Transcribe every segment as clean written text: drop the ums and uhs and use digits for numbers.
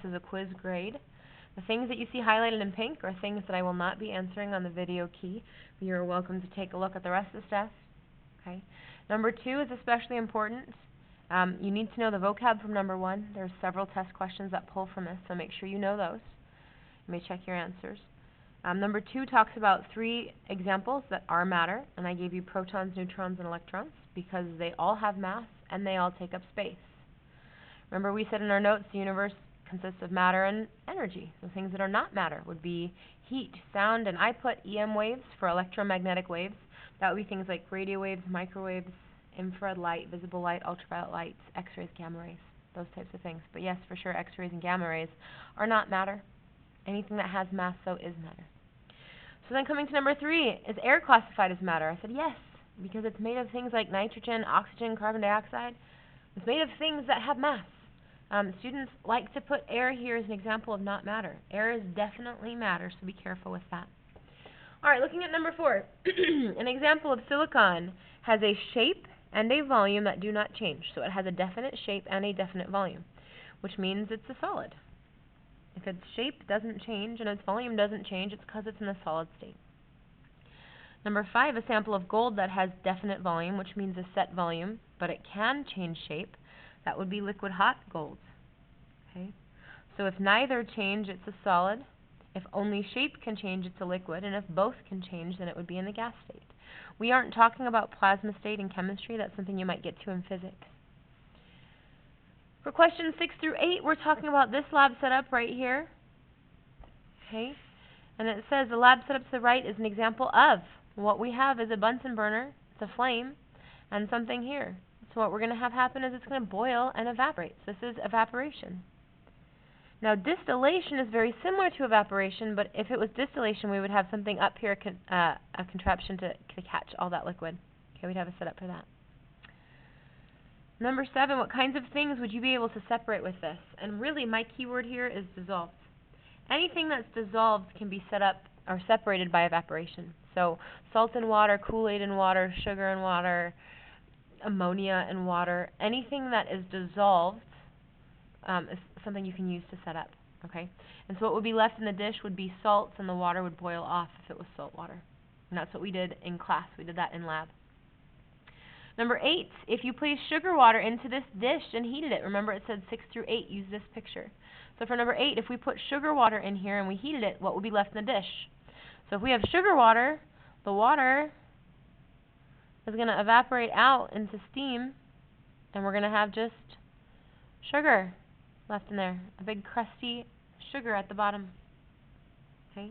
This is a quiz grade. The things that you see highlighted in pink are things that I will not be answering on the video key, but you're welcome to take a look at the rest of the stuff. Okay. Number 2 is especially important. You need to know the vocab from number 1. There's several test questions that pull from this, so make sure you know those. You may check your answers. Number 2 talks about 3 examples that are matter, and I gave you protons, neutrons, and electrons because they all have mass and they all take up space. Remember we said in our notes the universe consists of matter and energy. The things that are not matter would be heat, sound, and I put EM waves for electromagnetic waves. That would be things like radio waves, microwaves, infrared light, visible light, ultraviolet lights, X-rays, gamma rays, those types of things. But yes, for sure, X-rays and gamma rays are not matter. Anything that has mass, though, is matter. So then coming to number 3, is air classified as matter? I said yes, because it's made of things like nitrogen, oxygen, carbon dioxide. It's made of things that have mass. Students like to put air here as an example of not matter. Air is definitely matter, so be careful with that. Alright, looking at number 4. An example of silicon has a shape and a volume that do not change. So it has a definite shape and a definite volume, which means it's a solid. If its shape doesn't change and its volume doesn't change, it's because it's in a solid state. Number 5, a sample of gold that has definite volume, which means a set volume, but it can change shape. That would be liquid hot gold. Okay? So if neither change, it's a solid. If only shape can change, it's a liquid. And if both can change, then it would be in the gas state. We aren't talking about plasma state in chemistry. That's something you might get to in physics. For questions 6 through 8, we're talking about this lab setup right here. Okay? And it says the lab setup to the right is an example of. What we have is a Bunsen burner, it's a flame, and something here. So what we're going to have happen is it's going to boil and evaporate. So this is evaporation. Now distillation is very similar to evaporation, but if it was distillation, we would have something up here, a contraption to catch all that liquid. Okay, we'd have a setup for that. Number 7, what kinds of things would you be able to separate with this? And really, my keyword here is dissolved. Anything that's dissolved can be set up or separated by evaporation. So salt in water, Kool-Aid in water, sugar in water, ammonia in water, anything that is dissolved is something you can use to set up. Okay? And so what would be left in the dish would be salts, and the water would boil off if it was salt water. And that's what we did in class. We did that in lab. Number 8, if you place sugar water into this dish and heated it, remember it said 6 through 8, use this picture. So for number 8, if we put sugar water in here and we heated it, what would be left in the dish? So if we have sugar water, the water is going to evaporate out into steam, and we're going to have just sugar left in there, a big crusty sugar at the bottom. Okay?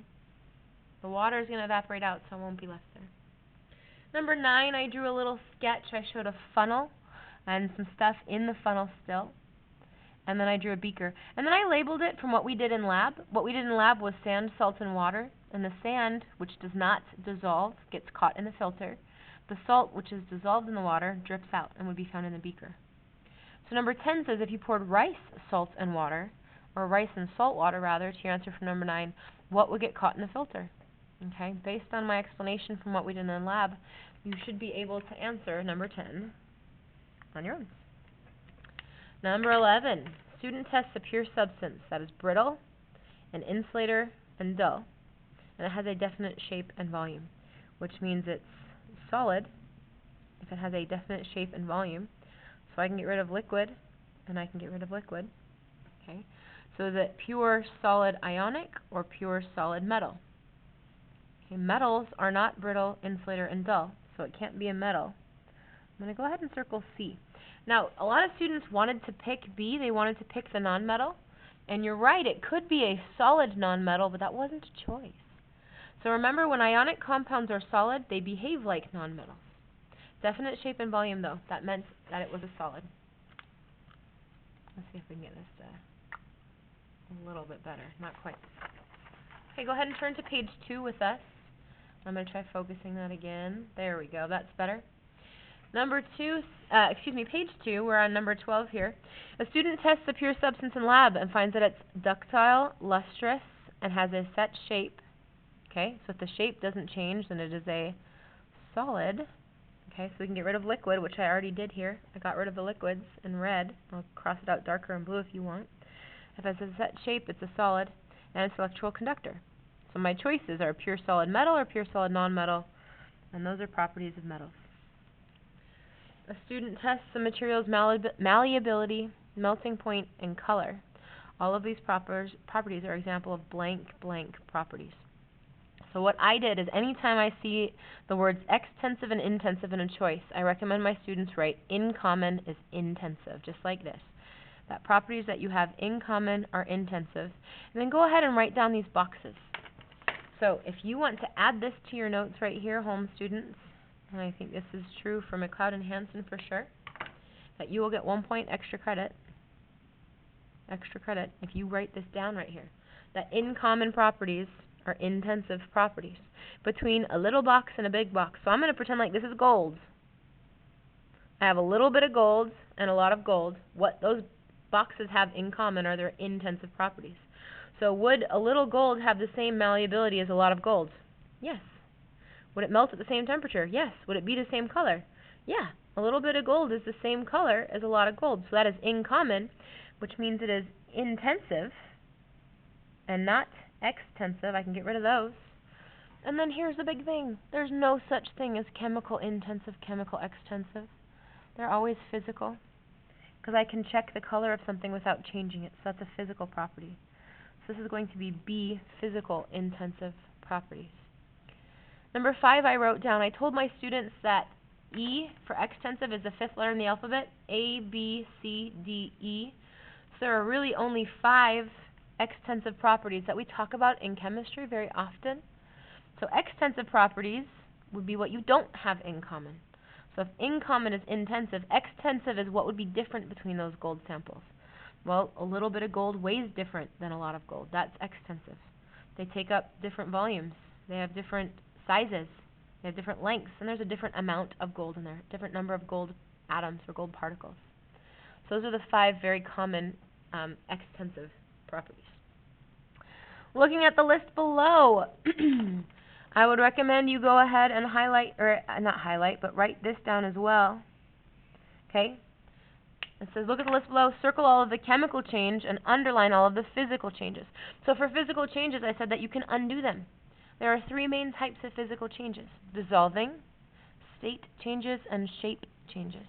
The water is going to evaporate out, so it won't be left there. Number 9, I drew a little sketch. I showed a funnel and some stuff in the funnel still. And then I drew a beaker. And then I labeled it from what we did in lab. What we did in lab was sand, salt, and water. And the sand, which does not dissolve, gets caught in the filter. The salt, which is dissolved in the water, drips out and would be found in the beaker. So number 10 says if you poured rice, salt, and water, or rice and salt water rather, to your answer for number 9, what would get caught in the filter? Okay, based on my explanation from what we did in lab, you should be able to answer number 10 on your own. Number 11, student tests a pure substance that is brittle, an insulator, and dull, and it has a definite shape and volume, which means it's solid if it has a definite shape and volume. So I can get rid of liquid, and I can get rid of liquid. Okay, so is it pure solid ionic or pure solid metal? Okay, metals are not brittle, insulator, and dull, so it can't be a metal. I'm going to go ahead and circle C. Now, a lot of students wanted to pick B. They wanted to pick the nonmetal. And you're right, it could be a solid nonmetal, but that wasn't a choice. So remember, when ionic compounds are solid, they behave like nonmetals. Definite shape and volume, though. That meant that it was a solid. Let's see if we can get this a little bit better. Not quite. Okay, go ahead and turn to page 2 with us. I'm going to try focusing that again. There we go. That's better. Page 2, we're on number 12 here. A student tests a pure substance in lab and finds that it's ductile, lustrous, and has a set shape. Okay, so if the shape doesn't change, then it is a solid. Okay, so we can get rid of liquid, which I already did here. I got rid of the liquids in red. I'll cross it out darker in blue if you want. If it has a set shape, it's a solid, and it's an electrical conductor. So my choices are pure solid metal or pure solid nonmetal, and those are properties of metals. A student tests the material's malleability, melting point, and color. All of these properties are example of blank properties. So what I did is anytime I see the words extensive and intensive in a choice, I recommend my students write in common is intensive, just like this. That properties that you have in common are intensive. And then go ahead and write down these boxes. So if you want to add this to your notes right here, home students, and I think this is true for McLeod and Hansen for sure, that you will get 1 point extra credit if you write this down right here. That in common properties are intensive properties between a little box and a big box. So I'm going to pretend like this is gold. I have a little bit of gold and a lot of gold. What those boxes have in common are their intensive properties. So would a little gold have the same malleability as a lot of gold? Yes. Would it melt at the same temperature? Yes. Would it be the same color? Yeah. A little bit of gold is the same color as a lot of gold. So that is in common, which means it is intensive and not extensive. I can get rid of those. And then here's the big thing. There's no such thing as chemical intensive, chemical extensive. They're always physical. Because I can check the color of something without changing it. So that's a physical property. So this is going to be B, physical intensive properties. Number 5 I wrote down. I told my students that E for extensive is the 5th letter in the alphabet. A, B, C, D, E. So there are really only 5 extensive properties that we talk about in chemistry very often. So extensive properties would be what you don't have in common. So if in common is intensive, extensive is what would be different between those gold samples. Well, a little bit of gold weighs different than a lot of gold. That's extensive. They take up different volumes. They have different sizes. They have different lengths. And there's a different amount of gold in there, different number of gold atoms or gold particles. So those are the 5 very common extensive properties. Looking at the list below, I would recommend you go ahead and highlight, or not highlight, but write this down as well. Okay? It says, look at the list below, circle all of the chemical change, and underline all of the physical changes. So for physical changes, I said that you can undo them. There are 3 main types of physical changes: dissolving, state changes, and shape changes.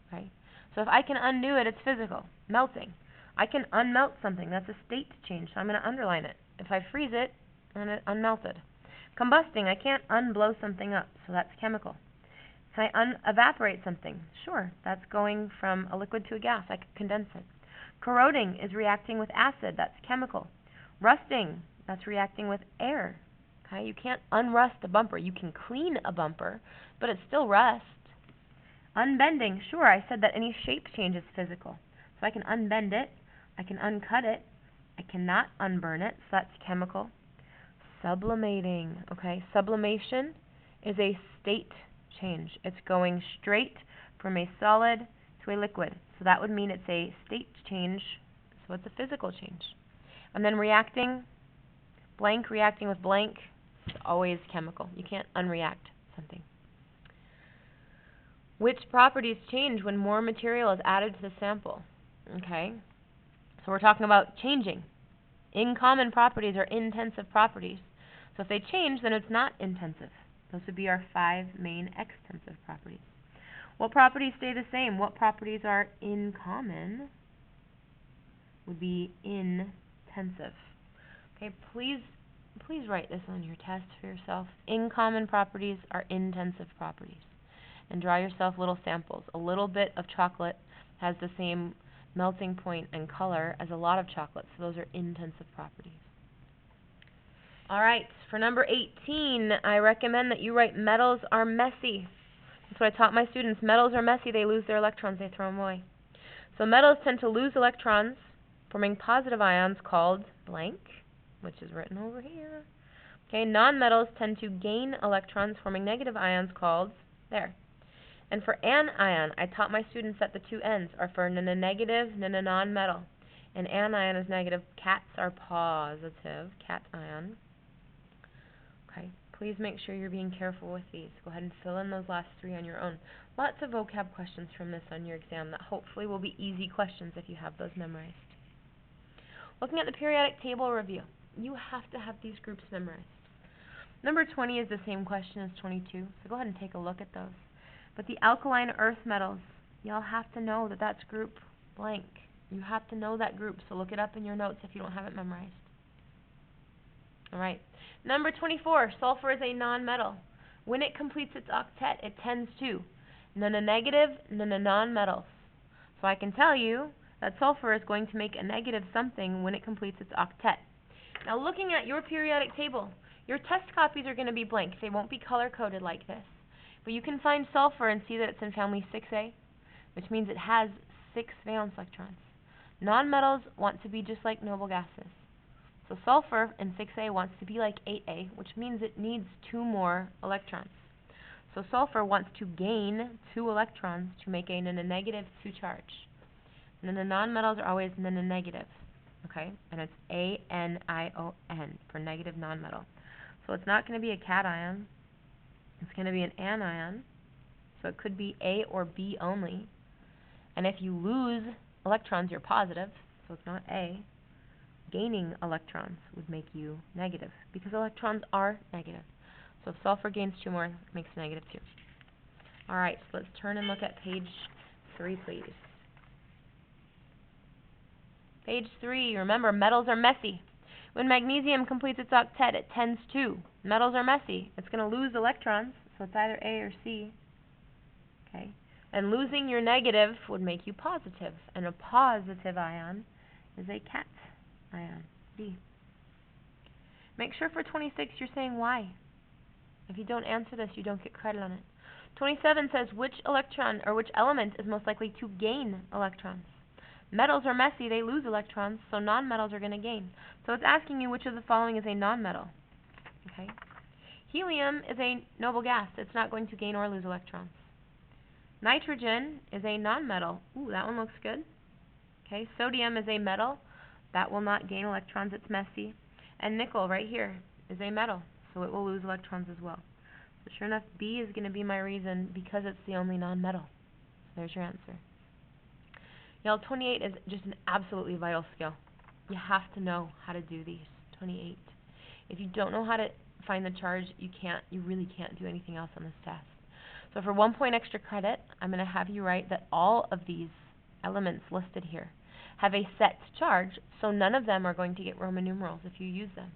Okay? So if I can undo it, it's physical. Melting. I can unmelt something. That's a state change, so I'm going to underline it. If I freeze it, then it unmelted. Combusting. I can't unblow something up, so that's chemical. Can I evaporate something? Sure, that's going from a liquid to a gas. I could condense it. Corroding is reacting with acid. That's chemical. Rusting, that's reacting with air. Okay, you can't unrust a bumper. You can clean a bumper, but it's still rust. Unbending, sure, I said that any shape change is physical. So I can unbend it, I can uncut it, I cannot unburn it, so that's chemical. Sublimating, okay, sublimation is a state change. It's going straight from a solid to a liquid. So that would mean it's a state change, so it's a physical change. And then reacting, blank reacting with blank, is always chemical. You can't unreact something. Which properties change when more material is added to the sample? Okay, so we're talking about changing. In common properties are intensive properties. So if they change, then it's not intensive. Those would be our 5 main extensive properties. What properties stay the same? What properties are in common? Would be intensive. Okay, please write this on your test for yourself. In common properties are intensive properties. And draw yourself little samples. A little bit of chocolate has the same melting point and color as a lot of chocolate, so those are intensive properties. Alright, for number 18, I recommend that you write metals are messy. That's what I taught my students. Metals are messy. They lose their electrons. They throw them away. So metals tend to lose electrons, forming positive ions called blank, which is written over here. Okay, nonmetals tend to gain electrons, forming negative ions called there. And for anion, I taught my students that the 2 N's are for negative, non-metal. And anion is negative, cats are positive, cation. Okay, please make sure you're being careful with these. Go ahead and fill in those last 3 on your own. Lots of vocab questions from this on your exam that hopefully will be easy questions if you have those memorized. Looking at the periodic table review, you have to have these groups memorized. Number 20 is the same question as 22, so go ahead and take a look at those. But the alkaline earth metals, y'all have to know that that's group blank. You have to know that group, so look it up in your notes if you don't have it memorized. Alright, number 24, sulfur is a non-metal. When it completes its octet, it tends to non-negative, non-metals. So I can tell you that sulfur is going to make a negative something when it completes its octet. Now looking at your periodic table, your test copies are going to be blank. They won't be color-coded like this. But you can find sulfur and see that it's in family 6A, which means it has 6 valence electrons. Non-metals want to be just like noble gases. So sulfur in 6A wants to be like 8A, which means it needs 2 more electrons. So sulfur wants to gain 2 electrons to make a negative 2 charge. And then the non-metals are always negative, okay? And it's anion for negative non-metal. So it's not going to be a cation. It's going to be an anion. So it could be A or B only. And if you lose electrons, you're positive. So it's not A. Gaining electrons would make you negative because electrons are negative. So if sulfur gains 2 more, it makes negative 2. Alright, so let's turn and look at page 3, please. Page 3, remember, metals are messy. When magnesium completes its octet, it tends to. Metals are messy. It's going to lose electrons, so it's either A or C. Okay, and losing your negative would make you positive, and a positive ion is a cation, B. Make sure for 26 you're saying why. If you don't answer this, you don't get credit on it. 27 says which electron or which element is most likely to gain electrons. Metals are messy, they lose electrons, so non-metals are going to gain. So it's asking you which of the following is a non-metal. Okay. Helium is a noble gas. It's not going to gain or lose electrons. Nitrogen is a non-metal. Ooh, that one looks good. Okay. Sodium is a metal. That will not gain electrons. It's messy. And nickel right here is a metal, so it will lose electrons as well. So sure enough, B is going to be my reason because it's the only non-metal. So there's your answer. Y'all, 28 is just an absolutely vital skill. You have to know how to do these. 28. If you don't know how to find the charge, you really can't do anything else on this test. So for 1 point extra credit, I'm going to have you write that all of these elements listed here have a set charge, so none of them are going to get Roman numerals if you use them.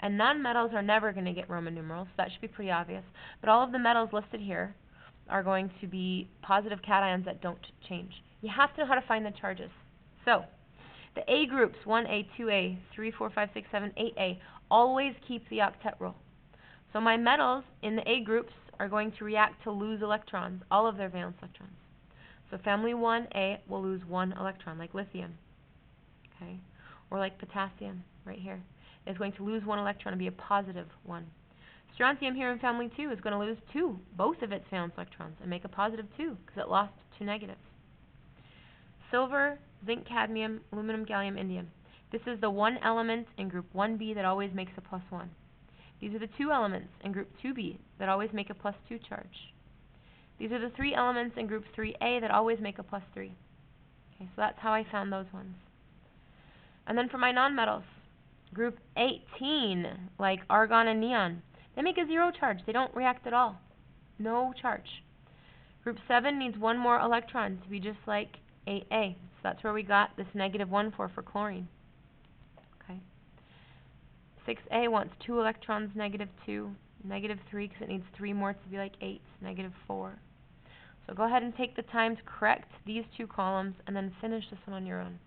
And non-metals are never going to get Roman numerals, so that should be pretty obvious. But all of the metals listed here are going to be positive cations that don't change. You have to know how to find the charges. So, the A groups, 1A, 2A, 3, 4, 5, 6, 7, 8A, always keep the octet rule. So my metals in the A groups are going to react to lose electrons, all of their valence electrons. So family 1A will lose 1 electron, like lithium, okay? Or like potassium, right here. It's going to lose 1 electron and be a positive 1. Strontium here in family 2 is going to lose 2, both of its valence electrons, and make a positive 2 because it lost 2 negatives. Silver, zinc, cadmium, aluminum, gallium, indium. This is the one element in group 1B that always makes a plus 1. These are the 2 elements in group 2B that always make a plus 2 charge. These are the 3 elements in group 3A that always make a plus 3. Okay, so that's how I found those ones. And then for my nonmetals, group 18, like argon and neon, they make a 0 charge. They don't react at all. No charge. Group 7 needs 1 more electron to be just like 8A. So that's where we got this -1 for chlorine. Okay. 6A wants 2 electrons, -2, -3 because it needs 3 more to be like 8, -4. So go ahead and take the time to correct these 2 columns and then finish this one on your own.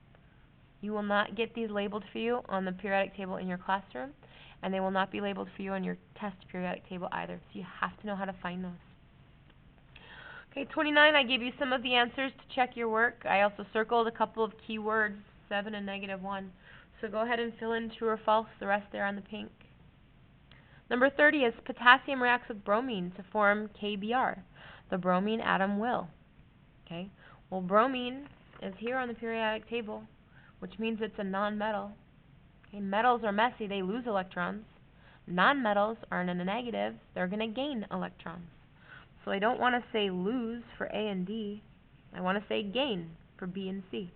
You will not get these labeled for you on the periodic table in your classroom, and they will not be labeled for you on your test periodic table either. So you have to know how to find those. Okay, 29, I gave you some of the answers to check your work. I also circled a couple of keywords, 7 and -1. So go ahead and fill in true or false, the rest there on the pink. Number 30 is potassium reacts with bromine to form KBr. The bromine atom will. Okay, well, bromine is here on the periodic table, which means it's a non-metal. Okay, metals are messy, they lose electrons. Non-metals are in a negative, they're going to gain electrons. So I don't want to say lose for A and D. I want to say gain for B and C.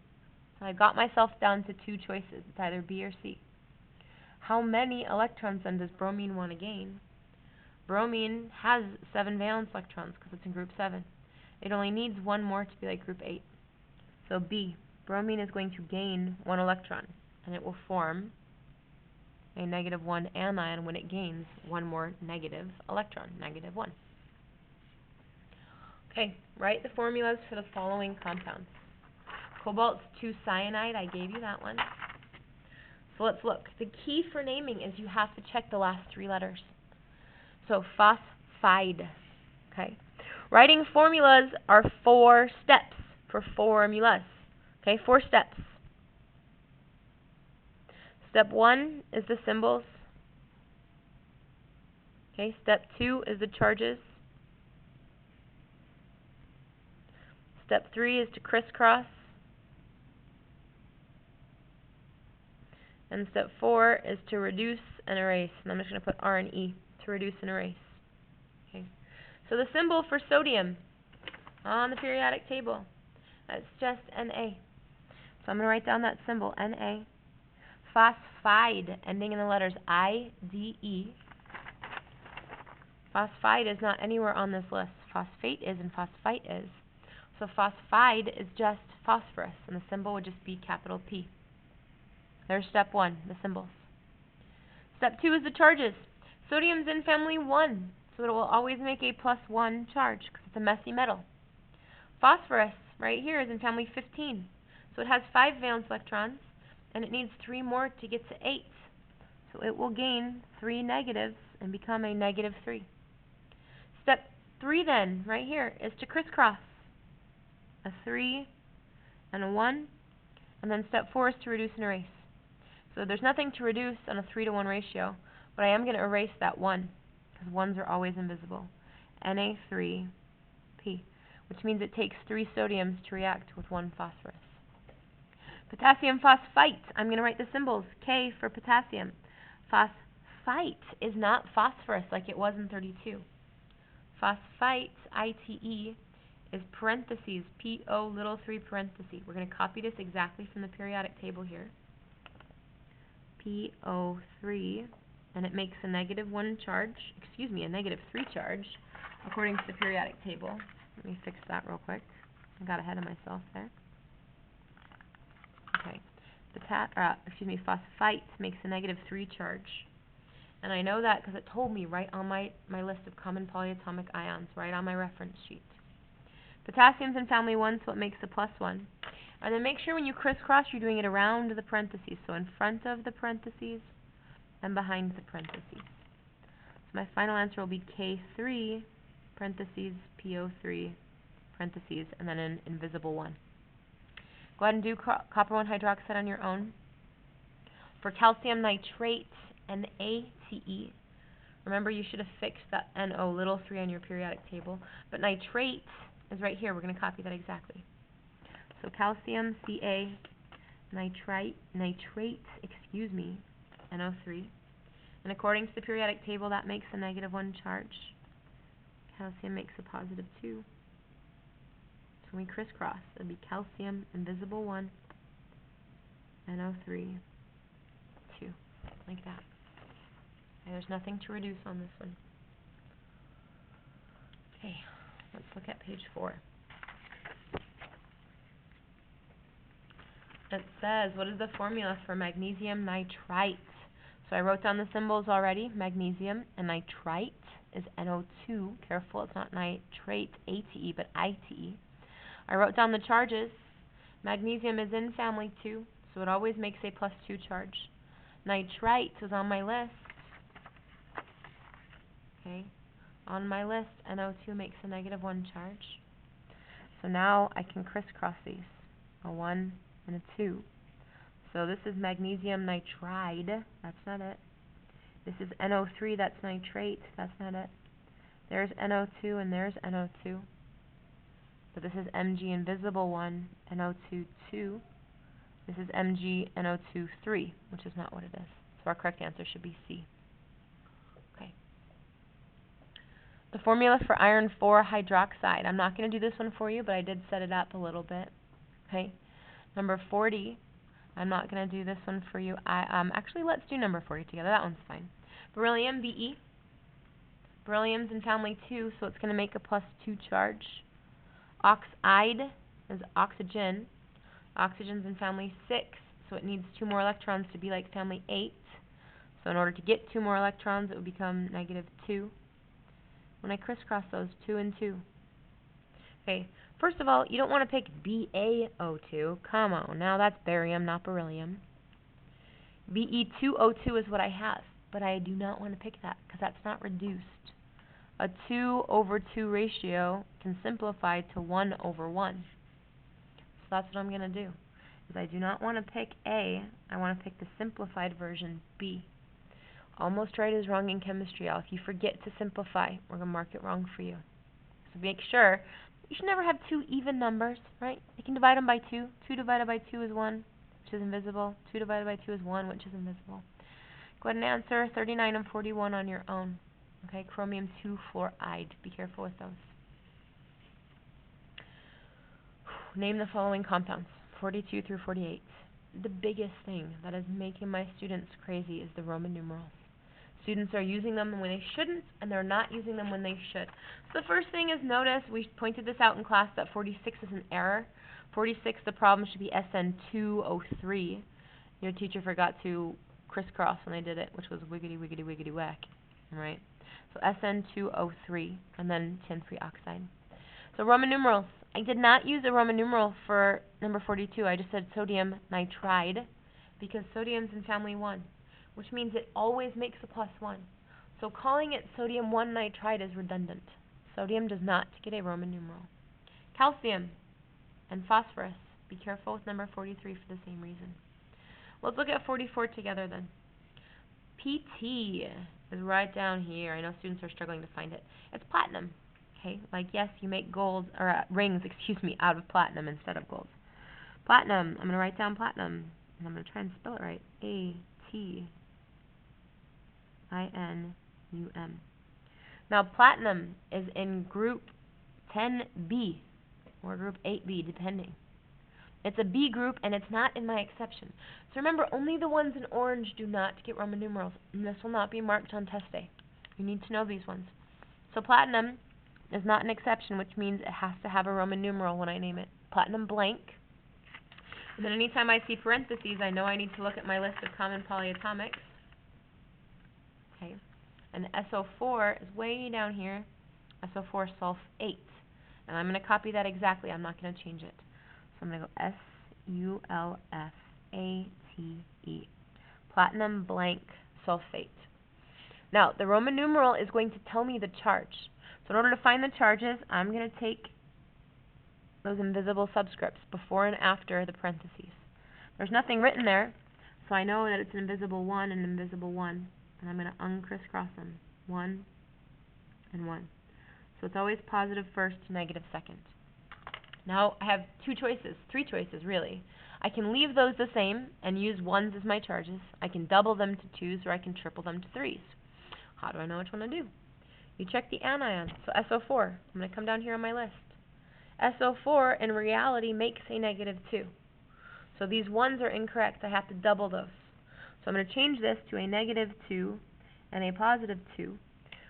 So I got myself down to two choices. It's either B or C. How many electrons then does bromine want to gain? Bromine has 7 valence electrons because it's in group 7. It only needs one more to be like group 8. So B, bromine is going to gain 1 electron, and it will form a -1 anion when it gains one more negative electron, -1. Okay, write the formulas for the following compounds. Cobalt 2 cyanide, I gave you that one. So let's look. The key for naming is you have to check the last 3 letters. So phosphide. Okay. Writing formulas are 4 steps for formulas. Okay, 4 steps. Step 1 is the symbols. Okay, step 2 is the charges. Step 3 is to crisscross. And step 4 is to reduce and erase. And I'm just going to put R and E, to reduce and erase. Okay. So the symbol for sodium on the periodic table, that's just Na. So I'm going to write down that symbol, Na. Phosphide, ending in the letters I-D-E. Phosphide is not anywhere on this list. Phosphate is and phosphite is. So phosphide is just phosphorus, and the symbol would just be capital P. There's step 1, the symbols. Step 2 is the charges. Sodium's in family 1, so it will always make a +1 charge because it's a messy metal. Phosphorus, right here, is in family 15, so it has 5 valence electrons, and it needs 3 more to get to 8. So it will gain 3 negatives and become a -3. Step 3 then, right here, is to crisscross. A 3 and a 1, and then step 4 is to reduce and erase. So there's nothing to reduce on a 3-to-1 ratio, but I am going to erase that 1, because 1s are always invisible. Na3P, which means it takes 3 sodiums to react with 1 phosphorus. Potassium phosphite, I'm going to write the symbols, K for potassium. Phosphite is not phosphorus like it was in 32. Phosphite, I-T-E, is parentheses, P-O-3 parentheses. We're going to copy this exactly from the periodic table here. P-O-3, and it makes a -1 charge, a -3 charge, according to the periodic table. Let me fix that real quick. I got ahead of myself there. Okay. Phosphite makes a -3 charge. And I know that because it told me right on my list of common polyatomic ions, right on my reference sheet. Potassium's in family 1, so it makes a +1. And then make sure when you crisscross, you're doing it around the parentheses. So in front of the parentheses and behind the parentheses. So my final answer will be K3, parentheses, PO3, parentheses, and then an invisible 1. Go ahead and do copper 1 hydroxide on your own. For calcium nitrate, NaTe. Remember, you should have fixed that NO3 on your periodic table. But nitrate is right here. We're going to copy that exactly. So calcium, Ca, nitrate, NO3. And according to the periodic table, that makes a -1 charge. Calcium makes a +2. So when we crisscross, it would be calcium, invisible 1, NO3, 2. Like that. Okay, there's nothing to reduce on this one. Okay, let's look at page 4. It says, what is the formula for magnesium nitrite? So I wrote down the symbols already. Magnesium and nitrite is NO2. Careful, it's not nitrate, ATE, but ITE. I wrote down the charges. Magnesium is in family 2, so it always makes a +2 charge. Nitrite was on my list. Okay, on my list, NO2 makes a -1 charge. So now I can crisscross these. A 1 and a 2. So this is magnesium nitride. That's not it. This is NO3. That's nitrate. That's not it. There's NO2 and there's NO2. But this is Mg invisible 1, NO2 2. This is Mg NO2 3, which is not what it is. So our correct answer should be C. Okay. The formula for iron 4 hydroxide. I'm not going to do this one for you, but I did set it up a little bit. Okay. Number 40, I'm not going to do this one for you. Actually, let's do number 40 together. That one's fine. Beryllium, Be. Beryllium's in family 2, so it's going to make a +2 charge. Oxide is oxygen. Oxygen's in family 6, so it needs 2 more electrons to be like family 8. So in order to get 2 more electrons, it would become -2. When I crisscross those, 2 and 2. Okay, first of all, you don't want to pick BaO2. Come on, now that's barium, not beryllium. Be2O2 is what I have, but I do not want to pick that because that's not reduced. A 2/2 ratio can simplify to 1/1. So that's what I'm going to do. Is I do not want to pick A, I want to pick the simplified version, B. Almost right is wrong in chemistry, Al. If you forget to simplify, we're going to mark it wrong for you. So make sure, you should never have 2 even numbers, right? You can divide them by 2. 2 divided by 2 is 1, which is invisible. 2 divided by 2 is 1, which is invisible. Go ahead and answer 39 and 41 on your own. Okay, chromium 2 fluoride. Be careful with those. Name the following compounds, 42 through 48. The biggest thing that is making my students crazy is the Roman numerals. Students are using them when they shouldn't, and they're not using them when they should. So the first thing is notice, we pointed this out in class, that 46 is an error. 46, the problem should be SN2O3. Your teacher forgot to crisscross when they did it, which was wiggity, wiggity, wiggity, whack. Right? So SN2O3, and then tin free oxide. So Roman numerals. I did not use a Roman numeral for number 42. I just said sodium nitride, because sodium's in family 1, which means it always makes a +1. So calling it sodium 1 nitride is redundant. Sodium does not get a Roman numeral. Calcium and phosphorus. Be careful with number 43 for the same reason. Let's look at 44 together then. PT is right down here. I know students are struggling to find it. It's platinum. Okay, like yes, you make gold or rings, out of platinum instead of gold. Platinum. I'm going to write down platinum, and I'm going to try and spell it right. A-T-I-N-U-M. Now, platinum is in group 10B or group 8B, depending. It's a B group, and it's not in my exception. So remember, only the ones in orange do not get Roman numerals, and this will not be marked on test day. You need to know these ones. So platinum is not an exception, which means it has to have a Roman numeral when I name it. Platinum blank. And then anytime I see parentheses, I know I need to look at my list of common polyatomics. Okay. And SO4 is way down here. SO4 sulfate. And I'm going to copy that exactly. I'm not going to change it. So I'm going to go S-U-L-F-A-T-E. Platinum blank sulfate. Now, the Roman numeral is going to tell me the charge. So in order to find the charges, I'm going to take those invisible subscripts before and after the parentheses. There's nothing written there, so I know that it's an invisible 1 and invisible 1. And I'm going to uncrisscross them. 1 and 1. So it's always positive first, negative second. Now I have 3 choices really. I can leave those the same and use 1s as my charges. I can double them to 2s, or I can triple them to 3s. How do I know which one to do? You check the anion. So SO4. I'm going to come down here on my list. SO4 in reality makes a -2. So these 1s are incorrect. I have to double those. So I'm going to change this to a -2 and a +2,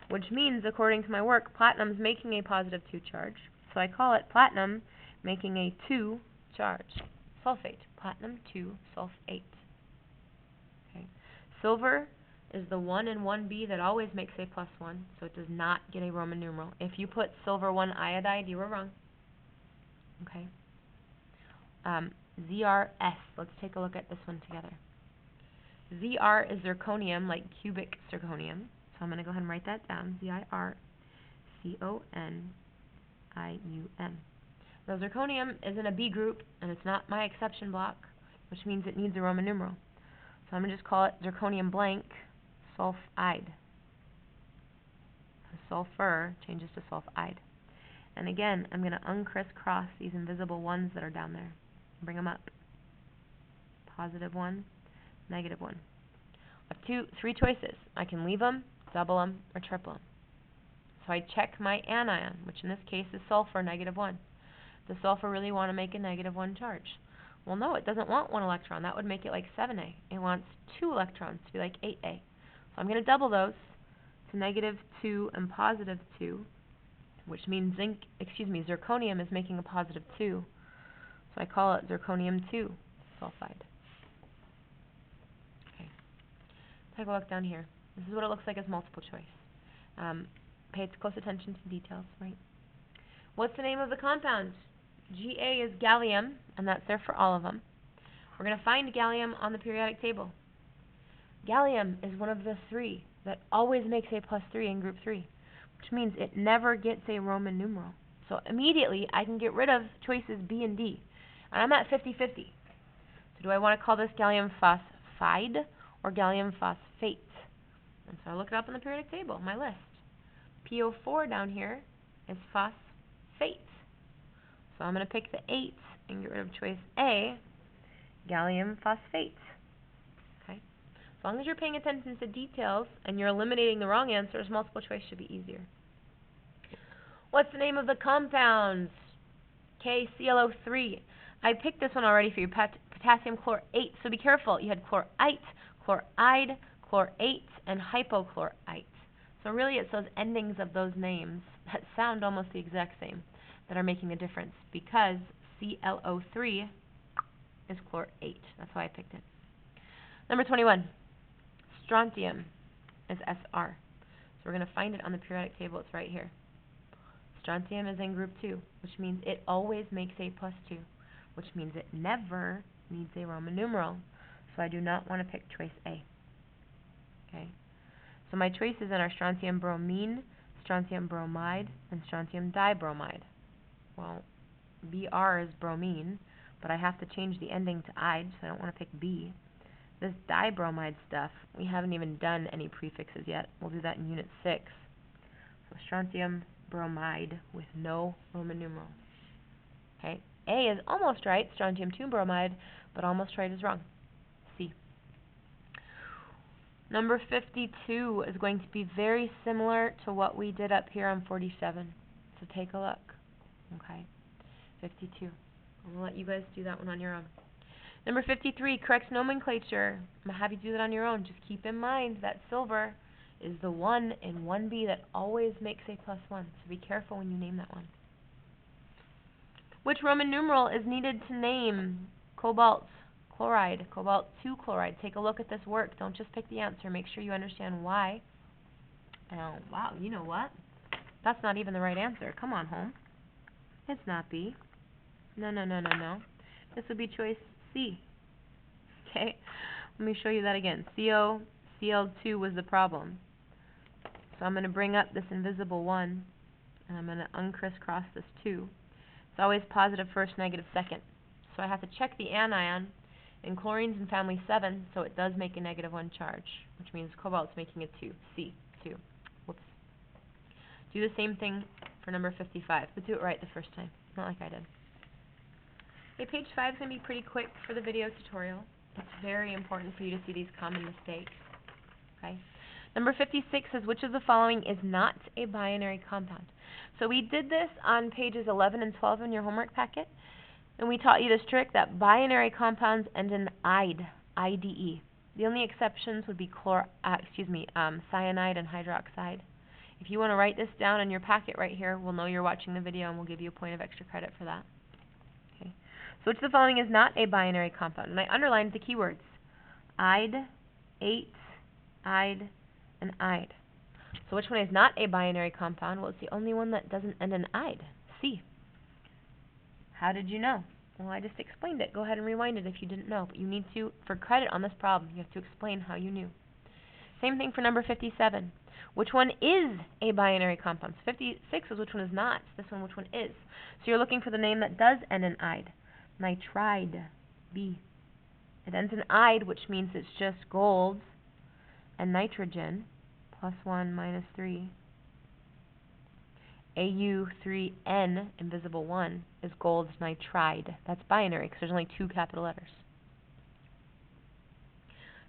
which means, according to my work, platinum's making a +2 charge. So I call it platinum making a 2 charge. Sulfate. Platinum 2 sulfate. Okay. Silver is the 1 in 1B that always makes a +1, so it does not get a Roman numeral. If you put silver 1 iodide, you were wrong. Okay. ZRS. Let's take a look at this one together. ZR is zirconium, like cubic zirconium. So I'm going to go ahead and write that down. ZIRCONIUM. Now, zirconium is in a B group, and it's not my exception block, which means it needs a Roman numeral. So I'm going to just call it zirconium blank sulfide. So sulfur changes to sulfide. And again, I'm going to uncrisscross these invisible 1s that are down there. Bring them up. Positive 1, negative 1. I have 3 choices. I can leave them, double them, or triple them. So I check my anion, which in this case is sulfur, -1. Does sulfur really want to make a -1 charge? Well, no, it doesn't want 1 electron. That would make it like 7A. It wants 2 electrons to be like 8A. So I'm going to double those to -2 and +2, which means zirconium is making a +2. So I call it zirconium-2 sulfide. Okay. Take a look down here. This is what it looks like as multiple choice. Pay close attention to details, right? What's the name of the compound? Ga is gallium, and that's there for all of them. We're going to find gallium on the periodic table. Gallium is one of the 3 that always makes a +3 in group 3, which means it never gets a Roman numeral. So immediately I can get rid of choices B and D, and I'm at 50-50. So do I want to call this gallium phosphide or gallium phosphate? And so I look it up on the periodic table, my list. PO4 down here is phosphate. So I'm going to pick the 8 and get rid of choice A, gallium phosphate. Okay? As long as you're paying attention to details and you're eliminating the wrong answers, multiple choice should be easier. What's the name of the compound? KClO3. I picked this one already for you, potassium chlorate. So be careful. You had chlorite, chloride, chlorate, and hypochlorite. So really it's those endings of those names that sound almost the exact same that are making a difference, because ClO3 is chlorate. That's why I picked it. Number 21. Strontium is Sr. So we're going to find it on the periodic table. It's right here. Strontium is in group 2, which means it always makes a +2, which means it never needs a Roman numeral. So I do not want to pick choice A. Okay. So my choices then are strontium bromine, strontium bromide, and strontium dibromide. Well, Br is bromine, but I have to change the ending to ide, so I don't want to pick B. This dibromide stuff, we haven't even done any prefixes yet. We'll do that in Unit 6. So strontium bromide with no Roman numeral. Okay, A is almost right, strontium 2 bromide, but almost right is wrong. C. Number 52 is going to be very similar to what we did up here on 47. So take a look. Okay, 52. I'm going to let you guys do that one on your own. Number 53, correct nomenclature. I'm going to have you do that on your own. Just keep in mind that silver is the 1 in 1B that always makes a +1. So be careful when you name that one. Which Roman numeral is needed to name cobalt chloride, cobalt 2 chloride? Take a look at this work. Don't just pick the answer. Make sure you understand why. Oh, wow, you know what? That's not even the right answer. Come on, home. It's not B. No. This would be choice C. Okay, let me show you that again. Cl2 was the problem. So I'm going to bring up this invisible 1, and I'm going to uncriss-cross this 2. It's always positive first, negative second. So I have to check the anion, and chlorine's in family 7, so it does make a -1 charge, which means cobalt's making a 2, C2. Whoops. Do the same thing for number 55, but do it right the first time, not like I did. Okay, page 5 is going to be pretty quick for the video tutorial. It's very important for you to see these common mistakes. Okay. Number 56 says, which of the following is not a binary compound? So we did this on pages 11 and 12 in your homework packet, and we taught you this trick that binary compounds end in ide, I-D-E. The only exceptions would be cyanide and hydroxide. If you want to write this down in your packet right here, we'll know you're watching the video and we'll give you a point of extra credit for that. Okay. So which of the following is not a binary compound? And I underlined the keywords. Ide, ate, ide, and ide. So which one is not a binary compound? Well, it's the only one that doesn't end in ide. C. How did you know? Well, I just explained it. Go ahead and rewind it if you didn't know. But you need to, for credit on this problem, you have to explain how you knew. Same thing for number 57. Which one is a binary compound? So 56 is which one is not. So this one, which one is? So you're looking for the name that does end in ide. Nitride, B. It ends in ide, which means it's just gold and nitrogen, +1, -3. Au3N, invisible 1, is gold nitride. That's binary because there's only 2 capital letters.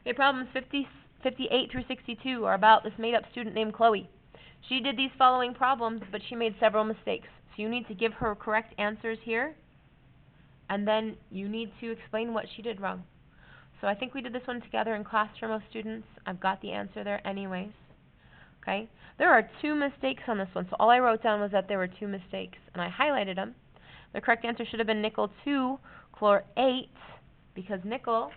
Okay, problems 58 through 62 are about this made-up student named Chloe. She did these following problems, but she made several mistakes. So you need to give her correct answers here and then you need to explain what she did wrong. So I think we did this one together in class for most students. I've got the answer there anyways. Okay? There are 2 mistakes on this one, so all I wrote down was that there were 2 mistakes, and I highlighted them. The correct answer should have been nickel 2, chlor 8, because nickel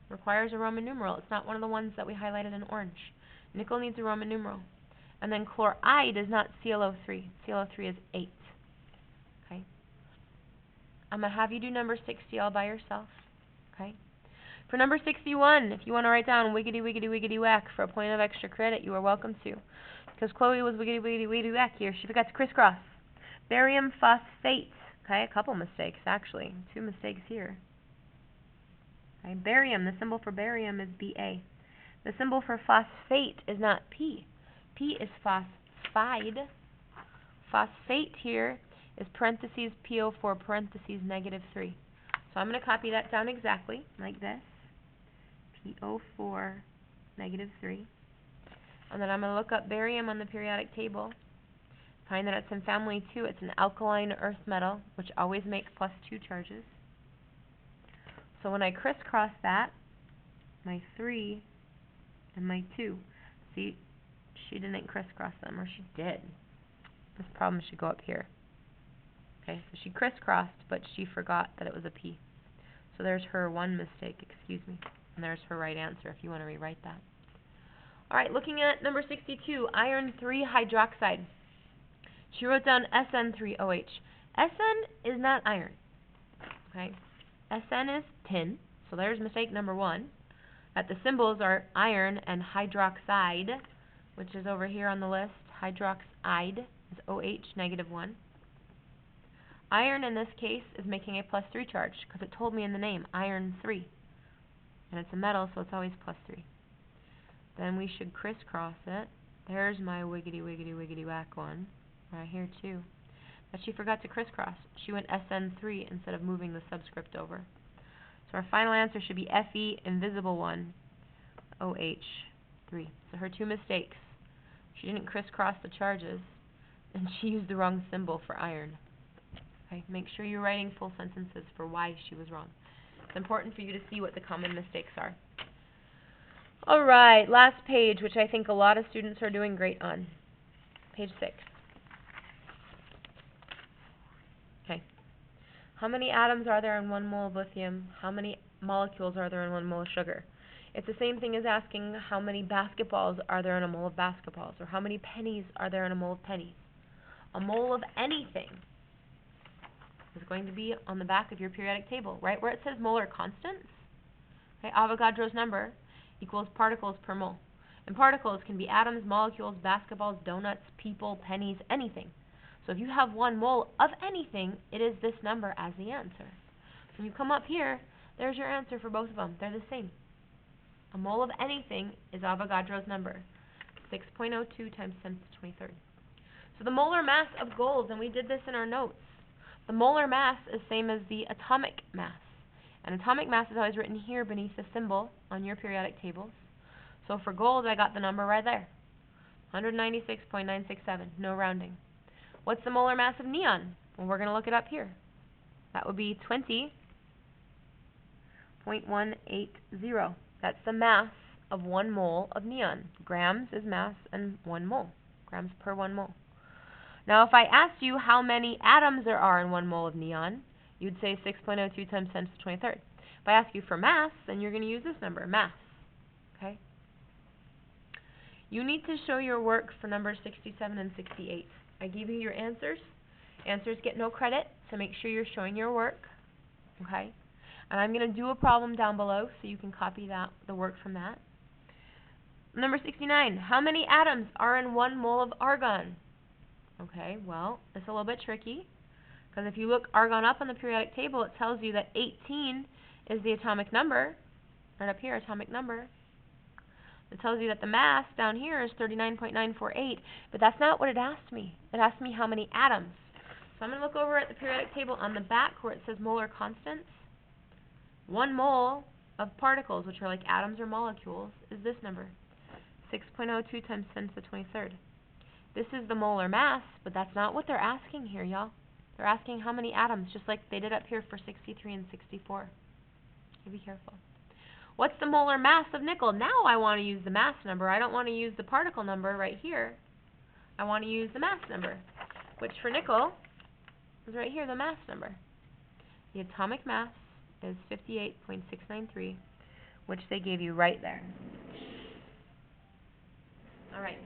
requires a Roman numeral. It's not one of the ones that we highlighted in orange. Nickel needs a Roman numeral. And then chloride is not ClO3. ClO3 is 8. Okay? I'm going to have you do number 60 all by yourself. Okay? For number 61, if you want to write down wiggity wiggity wiggity whack for a point of extra credit, you are welcome to. Because Chloe was wiggity wiggity wiggity whack here. She forgot to crisscross. Barium phosphate. Okay, a couple mistakes actually. 2 mistakes here. Okay, barium, the symbol for barium is Ba. The symbol for phosphate is not P. P is phosphide. Phosphate here is parentheses PO4 parentheses -3. So I'm going to copy that down exactly like this. PO4 -3. And then I'm going to look up barium on the periodic table. Find that it's in family 2. It's an alkaline earth metal, which always makes +2 charges. So when I crisscross that, my 3 and my 2, see, she didn't crisscross them, or she did. This problem should go up here. Okay, so she crisscrossed, but she forgot that it was a P. So there's her 1 mistake, excuse me. And there's her right answer if you want to rewrite that. Alright, looking at number 62, iron 3 hydroxide. She wrote down SN3OH. SN is not iron. Okay? SN is tin, so there's mistake number 1. That the symbols are iron and hydroxide, which is over here on the list. Hydroxide is OH -1. Iron in this case is making a +3 charge because it told me in the name, iron 3. And it's a metal, so it's always +3. Then we should crisscross it. There's my wiggity wiggity wiggity whack one. Right here too. But she forgot to crisscross. She went SN3 instead of moving the subscript over. So our final answer should be Fe invisible 1, OH3. So her 2 mistakes. She didn't crisscross the charges, and she used the wrong symbol for iron. Okay, make sure you're writing full sentences for why she was wrong. It's important for you to see what the common mistakes are. Alright, last page, which I think a lot of students are doing great on. Page 6. Okay. How many atoms are there in 1 mole of lithium? How many molecules are there in 1 mole of sugar? It's the same thing as asking how many basketballs are there in a mole of basketballs, or how many pennies are there in a mole of pennies. A mole of anything is going to be on the back of your periodic table, right where it says molar constants. Okay, Avogadro's number equals particles per mole. And particles can be atoms, molecules, basketballs, donuts, people, pennies, anything. So if you have 1 mole of anything, it is this number as the answer. When you come up here, there's your answer for both of them. They're the same. A mole of anything is Avogadro's number, 6.02 times 10 to the 23rd. So the molar mass of gold, and we did this in our notes, the molar mass is same as the atomic mass. And atomic mass is always written here beneath the symbol on your periodic tables. So for gold, I got the number right there, 196.967, no rounding. What's the molar mass of neon? Well, we're going to look it up here. That would be 20.180. That's the mass of 1 mole of neon. Grams is mass and 1 mole. Grams per 1 mole. Now, if I asked you how many atoms there are in 1 mole of neon, you'd say 6.02 times 10 to the 23rd. If I ask you for mass, then you're going to use this number, mass. Okay? You need to show your work for numbers 67 and 68. I gave you your answers. Answers get no credit, so make sure you're showing your work. Okay? And I'm going to do a problem down below so you can copy that, the work from that. Number 69. How many atoms are in 1 mole of argon? Okay, well, it's a little bit tricky, because if you look argon up on the periodic table, it tells you that 18 is the atomic number, right up here, atomic number. It tells you that the mass down here is 39.948, but that's not what it asked me. It asked me how many atoms. So I'm going to look over at the periodic table on the back where it says molar constants. 1 mole of particles, which are like atoms or molecules, is this number, 6.02 times 10 to the 23rd. This is the molar mass, but that's not what they're asking here, y'all. They're asking how many atoms, just like they did up here for 63 and 64. Okay, be careful. What's the molar mass of nickel? Now I want to use the mass number. I don't want to use the particle number right here. I want to use the mass number, which for nickel is right here, the mass number. The atomic mass is 58.693, which they gave you right there. All right.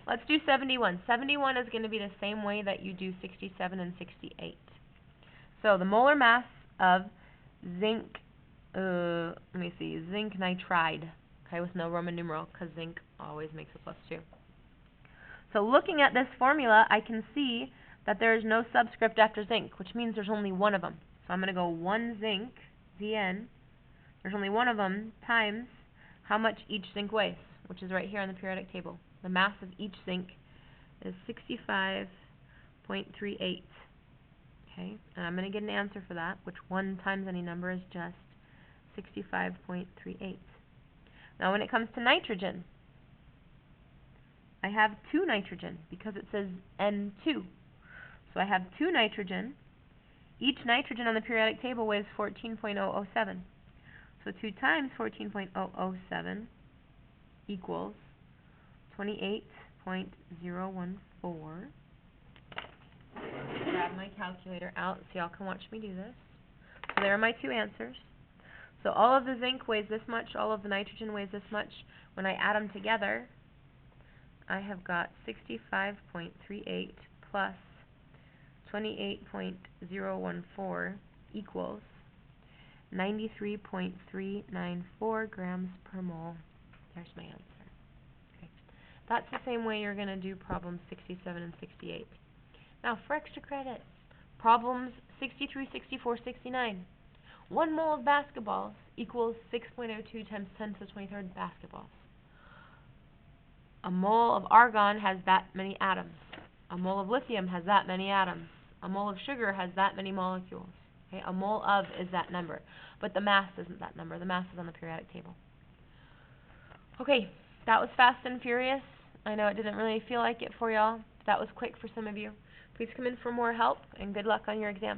Let's do 71. 71 is going to be the same way that you do 67 and 68. So the molar mass of zinc, zinc nitride, okay, with no Roman numeral, because zinc always makes a +2. So looking at this formula, I can see that there is no subscript after zinc, which means there's only one of them. So I'm going to go 1 zinc, Zn, there's only one of them, times how much each zinc weighs, which is right here on the periodic table. The mass of each zinc is 65.38. Okay, and I'm going to get an answer for that, which 1 times any number is just 65.38. Now when it comes to nitrogen, I have 2 nitrogen because it says N2. So I have 2 nitrogen. Each nitrogen on the periodic table weighs 14.007. So 2 times 14.007 equals 28.014. Grab my calculator out so y'all can watch me do this. So there are my 2 answers. So all of the zinc weighs this much, all of the nitrogen weighs this much. When I add them together, I have got 65.38 plus 28.014 equals 93.394 grams per mole. There's my answer. Okay. That's the same way you're going to do problems 67 and 68. Now for extra credit, problems 63, 64, 69. 1 mole of basketballs equals 6.02 times 10 to the 23rd basketballs. A mole of argon has that many atoms. A mole of lithium has that many atoms. A mole of sugar has that many molecules. Okay, a mole of is that number, but the mass isn't that number. The mass is on the periodic table. Okay, that was fast and furious. I know it didn't really feel like it for y'all, but that was quick for some of you. Please come in for more help, and good luck on your exam.